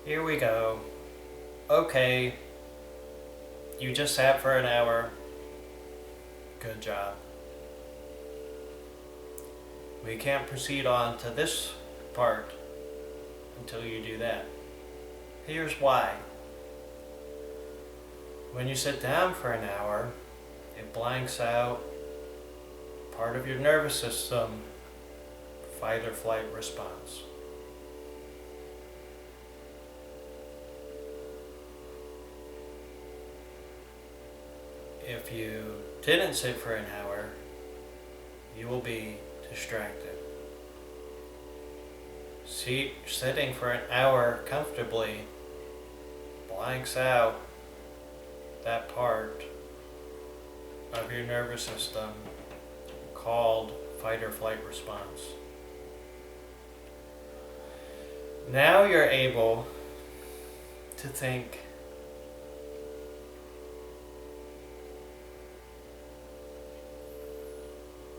Here we go. Okay, you just sat for an hour. Good job. We can't proceed on to this part until you do that. Here's why. When you sit down for an hour, it blanks out part of your nervous system, fight or flight response. If you didn't sit for an hour, you will be distracted. Sitting for an hour comfortably blanks out that part of your nervous system called fight or flight response. Now you're able to think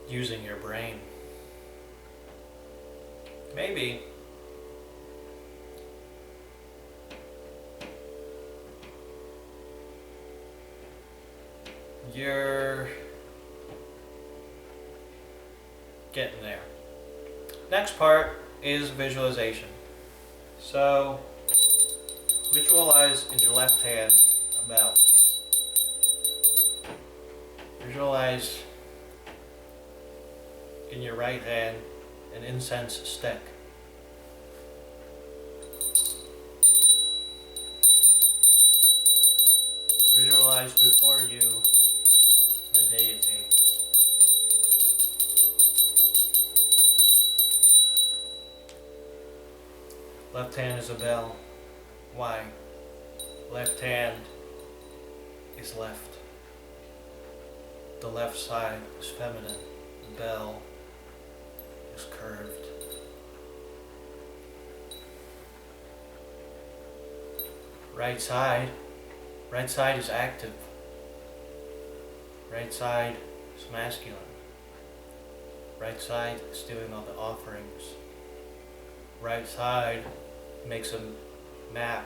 using your brain. Maybe you're getting there. Next part is visualization. So visualize in your left hand a bell. Visualize in your right hand an incense stick. Visualize before you the deity. Left hand is a bell. Why? Left hand is left. The left side is feminine. The bell is curved. Right side is active. Right side is masculine. Right side is doing all the offerings. Right side makes a map,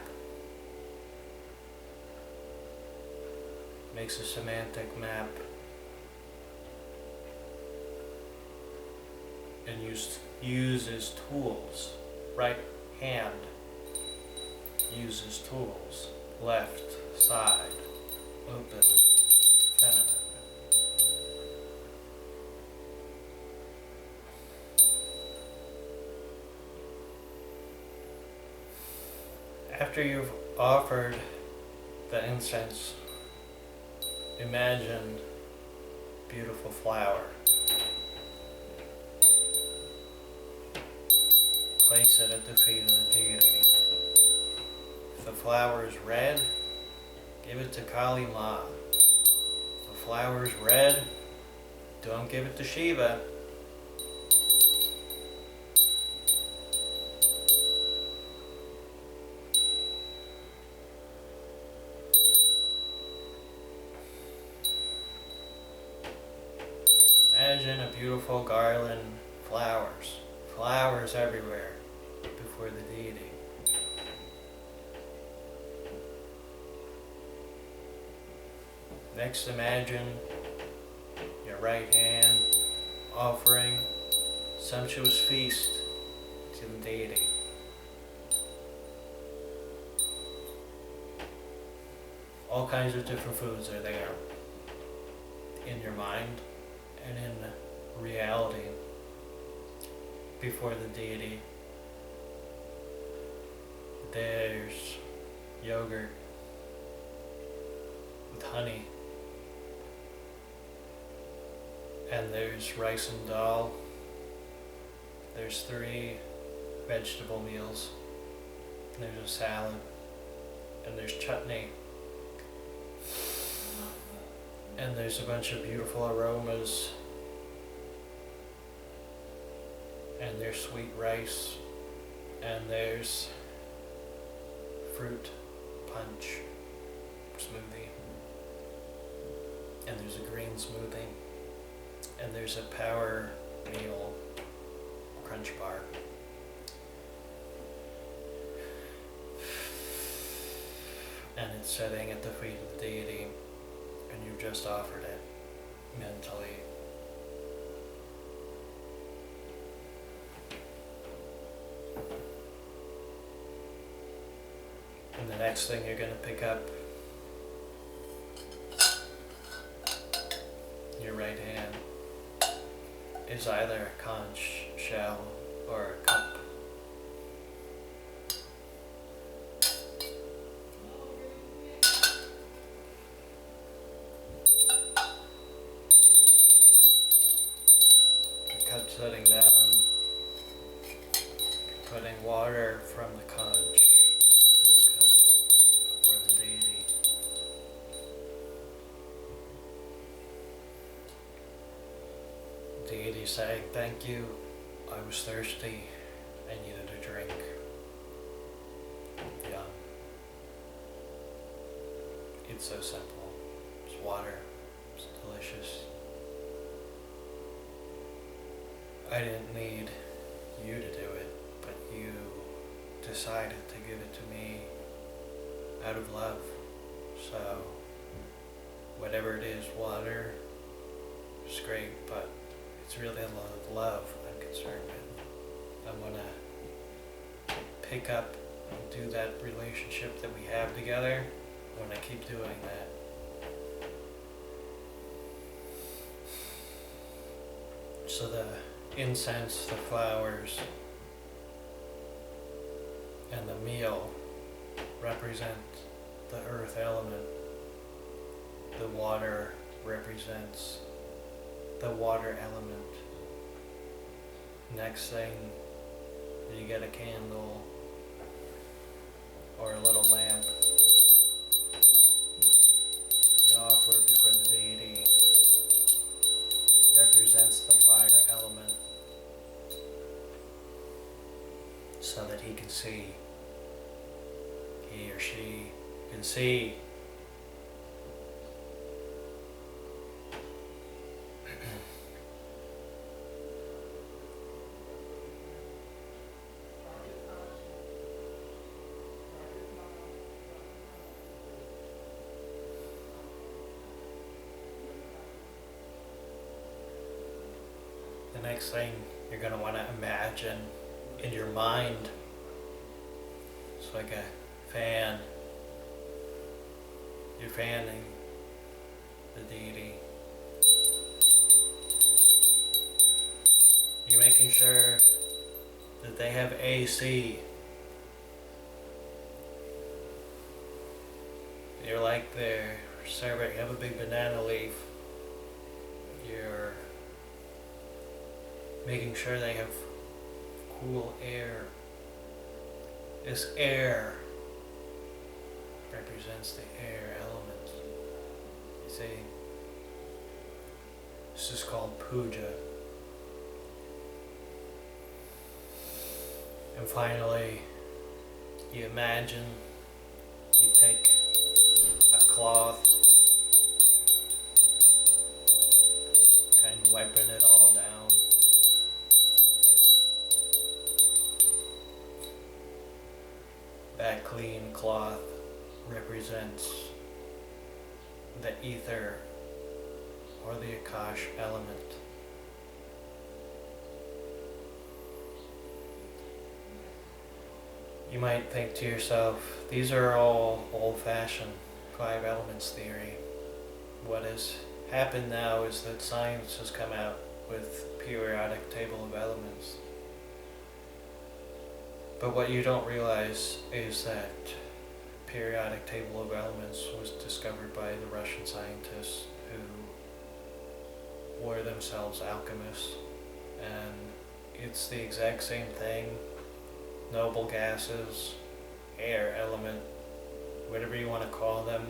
makes a semantic map, and uses tools. Right hand uses tools. Left side, open, feminine. After you've offered the incense, imagine a beautiful flower. Place it at the feet of the deity. If the flower is red, give it to Kali Ma. If the flower is red, don't give it to Shiva. Imagine a beautiful garland, flowers everywhere before the deity. Next, imagine your right hand offering sumptuous feast to the deity. All kinds of different foods are there in your mind and in reality before the deity. There's yogurt with honey, and there's rice and dal. There's 3 vegetable meals, there's a salad, and there's chutney, and there's a bunch of beautiful aromas, and there's sweet rice, and there's fruit punch smoothie, and there's a green smoothie, and there's a power meal crunch bar. and it's sitting at the feet of the deity, and you've just offered it mentally. And the next thing you're going to pick up, your right hand, is either a conch shell or a cup. The cup sitting down, putting water from the conch to the cup before the deity. Deity saying, thank you, I was thirsty, I needed a drink. Yeah. It's so simple. It's water. It's delicious. I didn't need you to do it, but you decided to give it to me out of love. So, whatever it is, water is great, but it's really a lot of love I'm concerned with. I want to pick up and do that relationship that we have together. I want to keep doing that. So the incense, the flowers, and the meal represent the earth element. The water represents the water element. Next thing, you get a candle or a little lamp. You offer it before the deity. Represents the fire element so that he can see. He or she can see. The next thing you're going to want to imagine in your mind, it's like a fan. You're fanning the deity. You're making sure that they have AC. You're like their servant. You have a big banana leaf. You're making sure they have cool air. This air represents the air element. You see, this is called puja. And finally, you imagine you take a cloth, kind of wiping it all down. That clean cloth represents the ether or the Akash element. You might think to yourself, these are all old-fashioned 5 elements theory. What has happened now is that science has come out with periodic table of elements. But what you don't realize is that periodic table of elements was discovered by the Russian scientists who were themselves alchemists, and it's the exact same thing. Noble gases, air element, whatever you want to call them.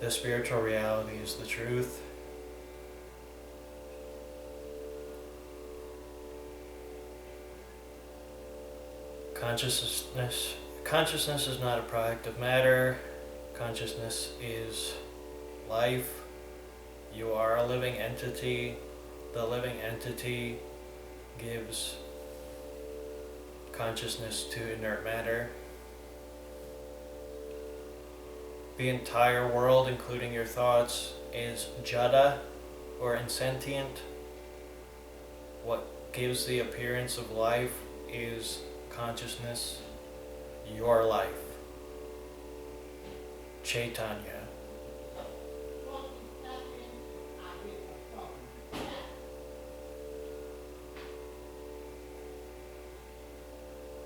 The spiritual reality is the truth. Consciousness is not a product of matter. Consciousness is life. You are a living entity. The living entity gives consciousness to inert matter. The entire world, including your thoughts, is jada, or insentient. What gives the appearance of life is consciousness, your life. Chaitanya.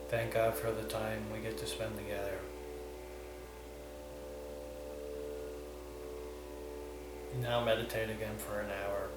Thank God for the time we get to spend together. Now meditate again for an hour.